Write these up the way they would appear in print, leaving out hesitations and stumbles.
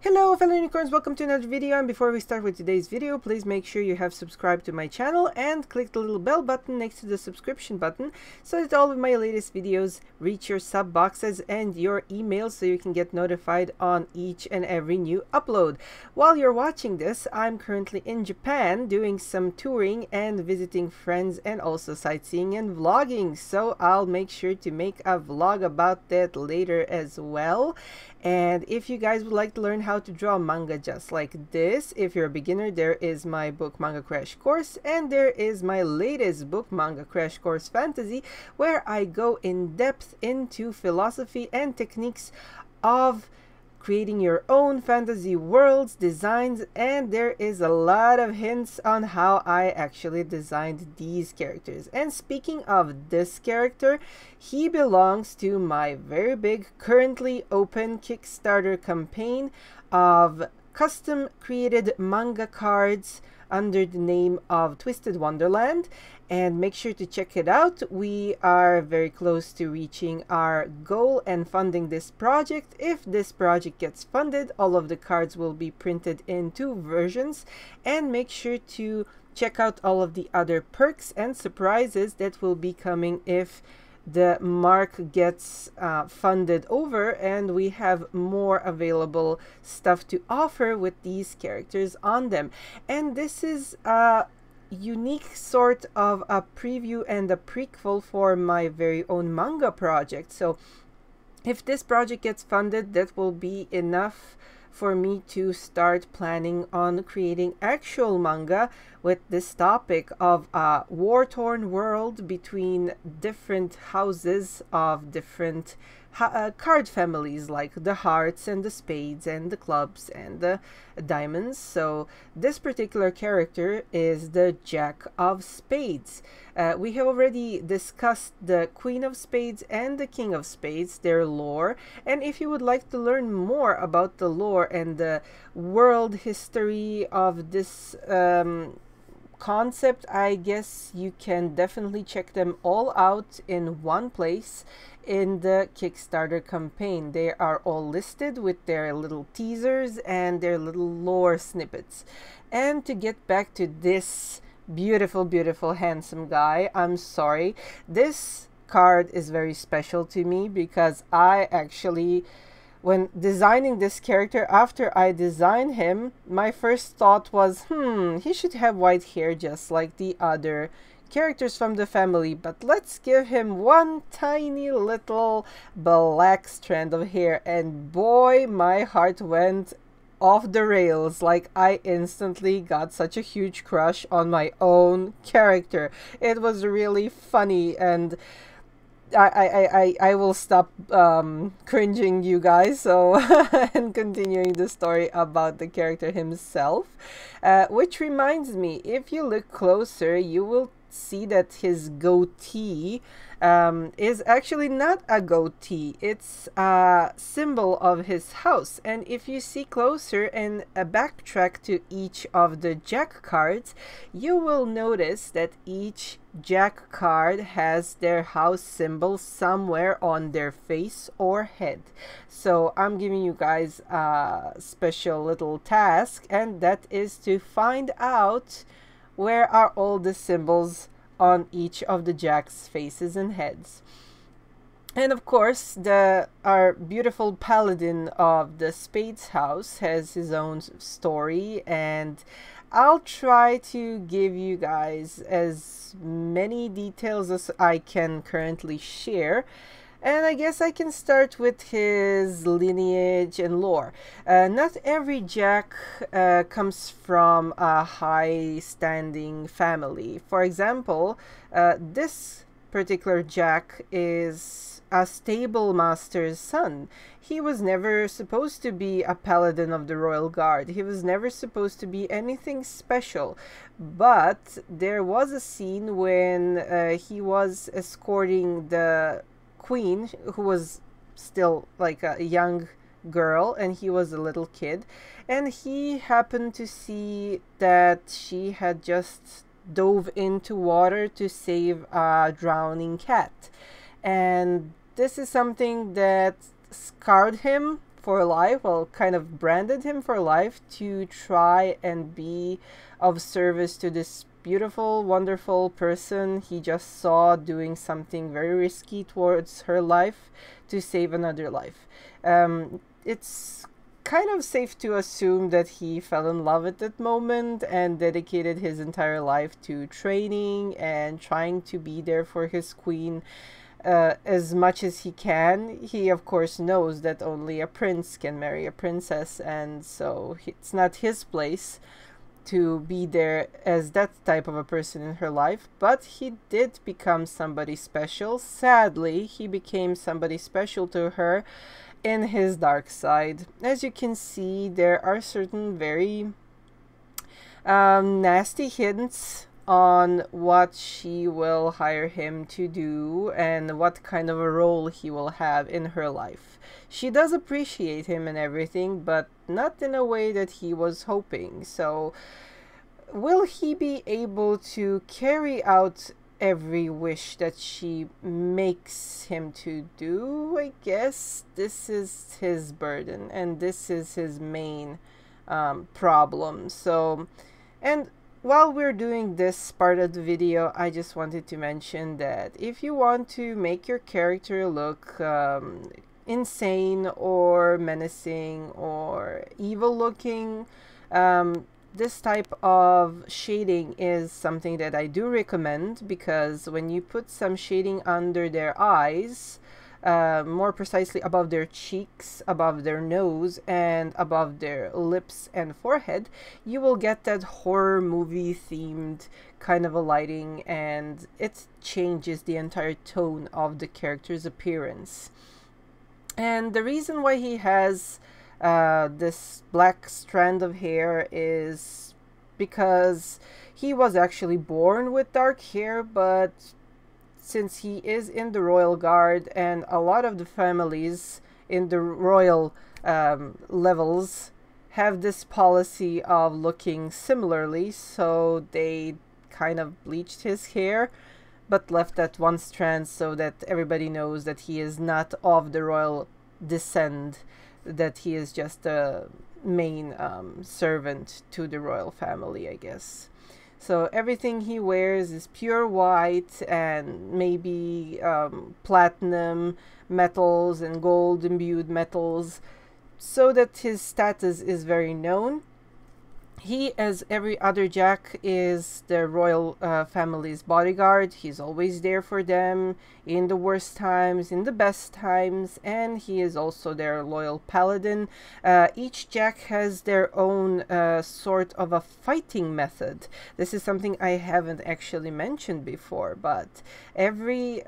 Hello fellow unicorns, welcome to another video, and before we start with today's video, please make sure you have subscribed to my channel and click the little bell button next to the subscription button so that all of my latest videos reach your sub boxes and your emails so you can get notified on each and every new upload. While you're watching this, I'm currently in Japan doing some touring and visiting friends and also sightseeing and vlogging, so I'll make sure to make a vlog about that later as well. And if you guys would like to learn how to draw manga just like this, if you're a beginner, there is my book Manga Crash Course, and there is my latest book Manga Crash Course Fantasy, where I go in depth into philosophy and techniques of creating your own fantasy worlds, designs, and there is a lot of hints on how I actually designed these characters. And speaking of this character, he belongs to my very big, currently open Kickstarter campaign of custom created manga cards under the name of Twisted Wonderland, and make sure to check it out. We are very close to reaching our goal and funding this project. If this project gets funded, all of the cards will be printed in 2 versions, and make sure to check out all of the other perks and surprises that will be coming if the mark gets funded over and we have more available stuff to offer with these characters on them. And this is a unique sort of a preview and a prequel for my very own manga project. So if this project gets funded, that will be enough for me to start planning on creating actual manga with this topic of a war-torn world between different houses of different card families, like the hearts and the spades and the clubs and the diamonds. So this particular character is the Jack of Spades. We have already discussed the Queen of Spades and the King of Spades, their lore, and if you would like to learn more about the lore and the world history of this concept, I guess you can definitely check them all out in one place in the Kickstarter campaign. They are all listed with their little teasers and their little lore snippets. And to get back to this beautiful handsome guy, I'm sorry, this card is very special to me because I actually, when designing this character, after I designed him, my first thought was, he should have white hair just like the other characters from the family, but let's give him one tiny little black strand of hair. And boy, my heart went off the rails. Like, I instantly got such a huge crush on my own character. It was really funny, and I will stop cringing, you guys, so and continuing the story about the character himself, which reminds me, if you look closer, you will see that his goatee is actually not a goatee. It's a symbol of his house. And if you see closer and backtrack to each of the Jack cards, you will notice that each Jack card has their house symbol somewhere on their face or head. So I'm giving you guys a special little task, and that is to find out where are all the symbols on each of the Jack's faces and heads. And of course, our beautiful paladin of the Spades house has his own story, and I'll try to give you guys as many details as I can currently share. And I guess I can start with his lineage and lore. Not every Jack comes from a high-standing family. For example, this particular Jack is a stable master's son. He was never supposed to be a paladin of the royal guard. He was never supposed to be anything special. But there was a scene when he was escorting the queen, who was still like a young girl, and he was a little kid, and he happened to see that she had just dove into water to save a drowning cat. And this is something that scarred him for life, well, kind of branded him for life to try and be of service to this beautiful, wonderful person he just saw doing something very risky towards her life to save another life. It's kind of safe to assume that he fell in love at that moment and dedicated his entire life to training and trying to be there for his queen as much as he can. He of course knows that only a prince can marry a princess, and so it's not his place to be there as that type of a person in her life, but he did become somebody special. Sadly, he became somebody special to her in his dark side. As you can see, there are certain very nasty hints on what she will hire him to do and what kind of a role he will have in her life. She does appreciate him and everything, but not in a way that he was hoping. So will he be able to carry out every wish that she makes him to do? I guess this is his burden, and this is his main problem. So, and while we're doing this part of the video, I just wanted to mention that if you want to make your character look insane or menacing or evil looking, this type of shading is something that I do recommend, because when you put some shading under their eyes, more precisely above their cheeks, above their nose, and above their lips and forehead, you will get that horror movie themed kind of a lighting, and it changes the entire tone of the character's appearance. And the reason why he has this black strand of hair is because he was actually born with dark hair, but since he is in the royal guard and a lot of the families in the royal levels have this policy of looking similarly, so they kind of bleached his hair but left that one strand so that everybody knows that he is not of the royal descent, that he is just a main servant to the royal family, I guess. So everything he wears is pure white and maybe platinum metals and gold imbued metals, so that his status is very known. He, as every other Jack, is the royal family's bodyguard. He's always there for them in the worst times, in the best times, and he is also their loyal paladin. Each Jack has their own sort of a fighting method. This is something I haven't actually mentioned before, but every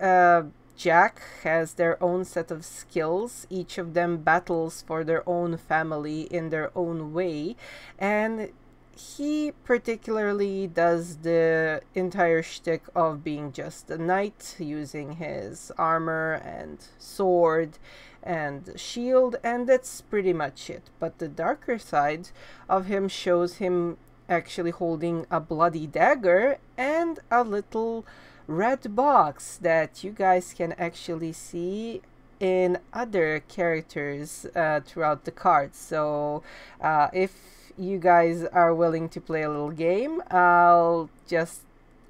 Jack has their own set of skills. Each of them battles for their own family in their own way, and he particularly does the entire shtick of being just a knight, using his armor and sword and shield, and that's pretty much it. But the darker side of him shows him actually holding a bloody dagger and a little red box that you guys can actually see in other characters throughout the cards. So if you guys are willing to play a little game, I'll just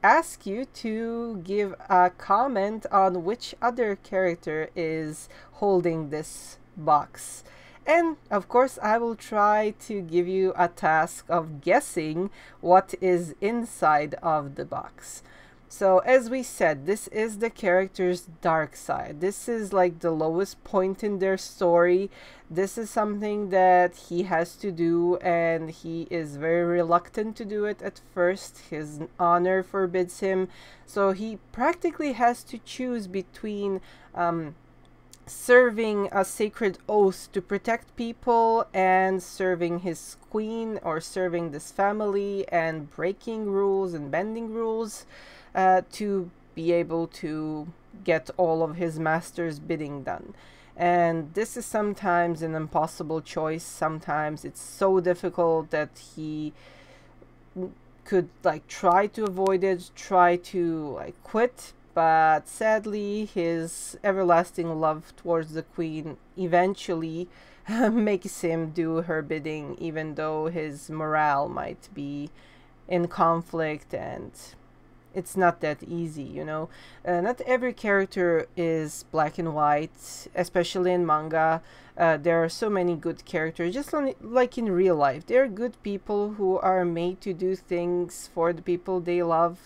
ask you to give a comment on which other character is holding this box. And of course, I will try to give you a task of guessing what is inside of the box. So as we said, this is the character's dark side. This is like the lowest point in their story. This is something that he has to do, and he is very reluctant to do it at first. His honor forbids him. So he practically has to choose between serving a sacred oath to protect people and serving his queen, or serving this family and breaking rules and bending rules to be able to get all of his master's bidding done. And this is sometimes an impossible choice. Sometimes it's so difficult that he could like try to avoid it, try to like quit, but sadly his everlasting love towards the queen eventually makes him do her bidding, even though his morale might be in conflict, and it's not that easy, you know. Not every character is black and white, especially in manga. There are so many good characters, just like in real life. There are good people who are made to do things for the people they love.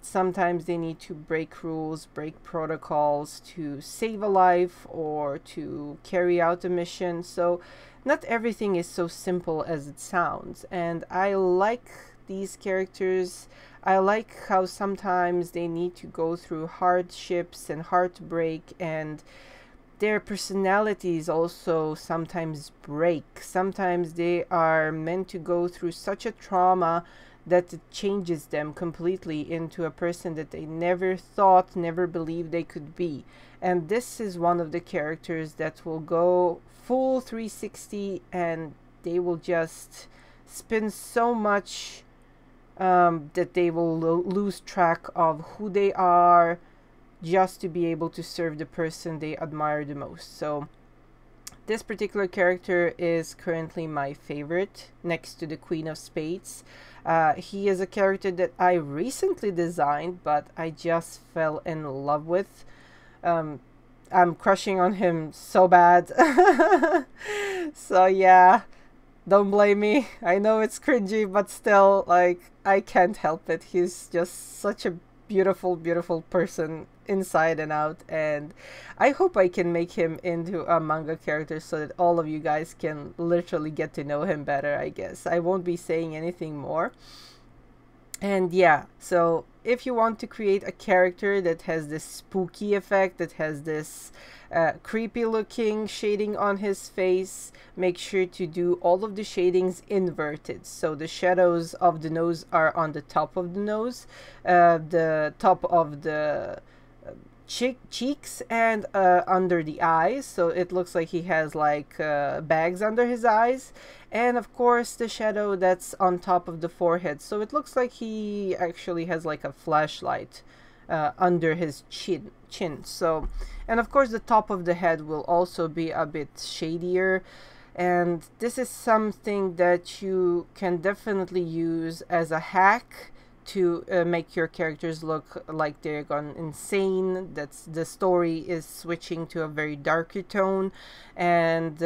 Sometimes they need to break rules, break protocols to save a life or to carry out a mission. So not everything is so simple as it sounds. And I like these characters. I like how sometimes they need to go through hardships and heartbreak, and their personalities also sometimes break. Sometimes they are meant to go through such a trauma that it changes them completely into a person that they never thought, never believed they could be. And this is one of the characters that will go full 360, and they will just spin so much that they will lose track of who they are just to be able to serve the person they admire the most. So this particular character is currently my favorite, next to the Queen of Spades. He is a character that I recently designed, but I just fell in love with. I'm crushing on him so bad. So yeah, don't blame me. I know it's cringy, but still, like, I can't help it. He's just such a beautiful, beautiful person inside and out, and I hope I can make him into a manga character so that all of you guys can literally get to know him better. I guess I won't be saying anything more. And yeah, so if you want to create a character that has this spooky effect, that has this creepy looking shading on his face, make sure to do all of the shadings inverted. So the shadows of the nose are on the top of the nose, the top of the cheeks, and under the eyes, so it looks like he has like bags under his eyes, and of course the shadow that's on top of the forehead, so it looks like he actually has like a flashlight under his chin. So, and of course the top of the head will also be a bit shadier, and this is something that you can definitely use as a hack to make your characters look like they're gone insane. That's the story is switching to a very darker tone. And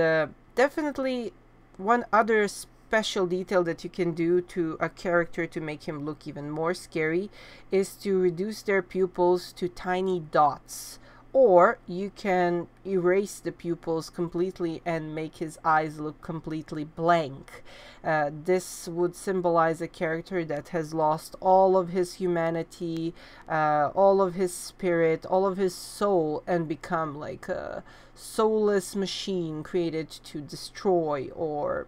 definitely one other special detail that you can do to a character to make him look even more scary is to reduce their pupils to tiny dots. Or you can erase the pupils completely and make his eyes look completely blank. This would symbolize a character that has lost all of his humanity, all of his spirit, all of his soul, and become like a soulless machine created to destroy, or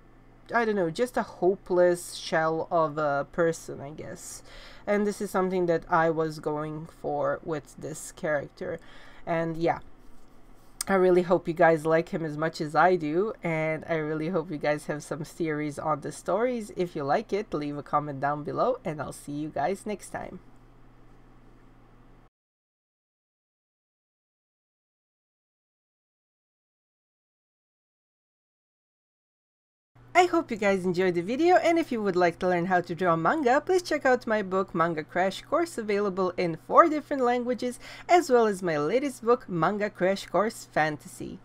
I don't know, just a hopeless shell of a person, I guess. And this is something that I was going for with this character. And yeah, I really hope you guys like him as much as I do, and I really hope you guys have some theories on the stories. If you like it, leave a comment down below, and I'll see you guys next time. I hope you guys enjoyed the video, and if you would like to learn how to draw manga, please check out my book Manga Crash Course, available in 4 different languages, as well as my latest book Manga Crash Course Fantasy.